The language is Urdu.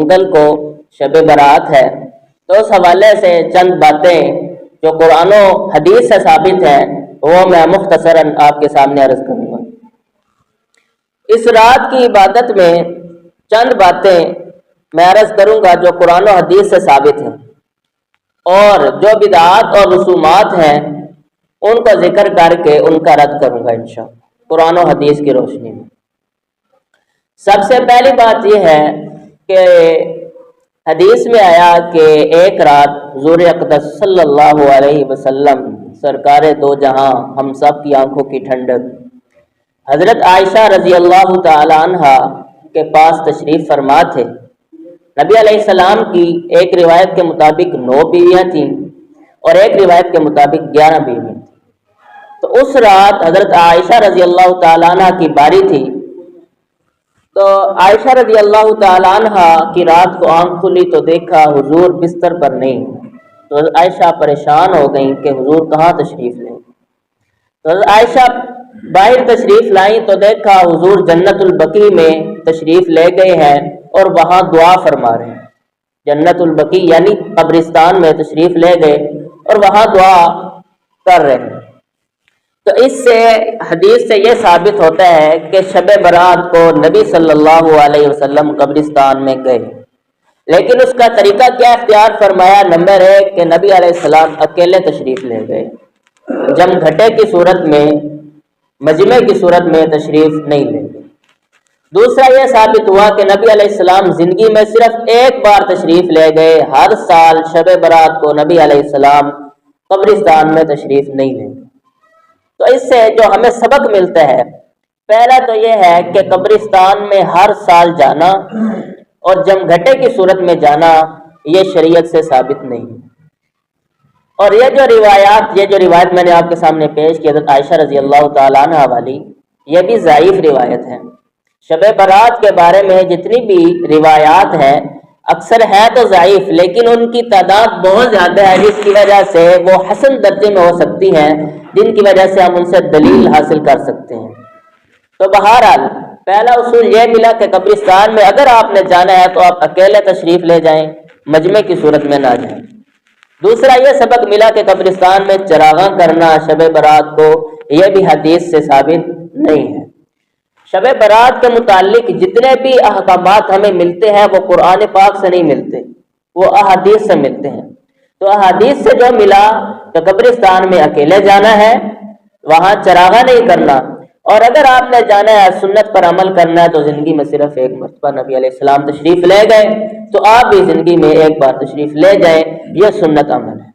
منگل کو شب برات ہے، تو اس حوالے سے چند باتیں جو قرآن و حدیث سے ثابت ہیں وہ میں مختصراً آپ کے سامنے عرض کروں گا۔ اس رات کی عبادت میں چند باتیں میں عرض کروں گا جو قرآن و حدیث سے ثابت ہیں، اور جو بدعات اور رسومات ہیں ان کو ذکر کر کے ان کا رد کروں گا انشاءاللہ قرآن و حدیث کی روشنی میں۔ سب سے پہلی بات یہ ہے کہ حدیث میں آیا کہ ایک رات حضور اقدس صلی اللہ علیہ وسلم سرکار دو جہاں ہم سب کی آنکھوں کی ٹھنڈک حضرت عائشہ رضی اللہ تعالی عنہ کے پاس تشریف فرما تھے۔ نبی علیہ السلام کی ایک روایت کے مطابق 9 بیویاں تھیں اور ایک روایت کے مطابق 11 بیویاں تھیں۔ تو اس رات حضرت عائشہ رضی اللہ تعالی عنہ کی باری تھی، تو عائشہ رضی اللہ تعالی عنہ کی رات کو آنکھ کھلی تو دیکھا حضور بستر پر نہیں، تو حضرت عائشہ پریشان ہو گئیں کہ حضور کہاں تشریف لیں۔ تو حضرت عائشہ باہر تشریف لائیں تو دیکھا حضور جنت البقیع میں تشریف لے گئے ہیں اور وہاں دعا فرما رہے ہیں۔ جنت البقیع یعنی قبرستان میں تشریف لے گئے اور وہاں دعا کر رہے ہیں۔ تو اس سے حدیث سے یہ ثابت ہوتا ہے کہ شب برات کو نبی صلی اللہ علیہ وسلم قبرستان میں گئے، لیکن اس کا طریقہ کیا اختیار فرمایا؟ نمبر 1 کہ نبی علیہ السلام اکیلے تشریف لے گئے، جم گھٹے کی صورت میں، مجمع کی صورت میں تشریف نہیں لے گئے۔ دوسرا یہ ثابت ہوا کہ نبی علیہ السلام زندگی میں صرف ایک بار تشریف لے گئے، ہر سال شب برات کو نبی علیہ السلام قبرستان میں تشریف نہیں لے گئے۔ تو اس سے جو ہمیں سبق ملتا ہے، پہلا تو یہ ہے کہ قبرستان میں ہر سال جانا اور جم گھٹے کی صورت میں جانا یہ شریعت سے ثابت نہیں ہے۔ اور یہ جو روایت میں نے آپ کے سامنے پیش کی حضرت عائشہ رضی اللہ تعالیٰ عنہ والی، یہ بھی ضعیف روایت ہے۔ شب برات کے بارے میں جتنی بھی روایات ہیں اکثر ہے تو ضعیف، لیکن ان کی تعداد بہت زیادہ ہے، جس کی وجہ سے وہ حسن درجے میں ہو سکتی ہیں، جن کی وجہ سے ہم ان سے دلیل حاصل کر سکتے ہیں۔ تو بہرحال پہلا اصول یہ ملا کہ قبرستان میں اگر آپ نے جانا ہے تو آپ اکیلے تشریف لے جائیں، مجمع کی صورت میں نہ جائیں۔ دوسرا یہ سبق ملا کہ قبرستان میں چراغاں کرنا شب برات کو یہ بھی حدیث سے ثابت نہیں ہے۔ شب برات کے متعلق جتنے بھی احکامات ہمیں ملتے ہیں وہ قرآن پاک سے نہیں ملتے، وہ احادیث سے ملتے ہیں۔ تو احادیث سے جو ملا کہ قبرستان میں اکیلے جانا ہے، وہاں چراغاں نہیں کرنا، اور اگر آپ نے جانا ہے سنت پر عمل کرنا ہے تو زندگی میں صرف ایک مرتبہ نبی علیہ السلام تشریف لے گئے، تو آپ بھی زندگی میں ایک بار تشریف لے جائیں، یہ سنت عمل ہے۔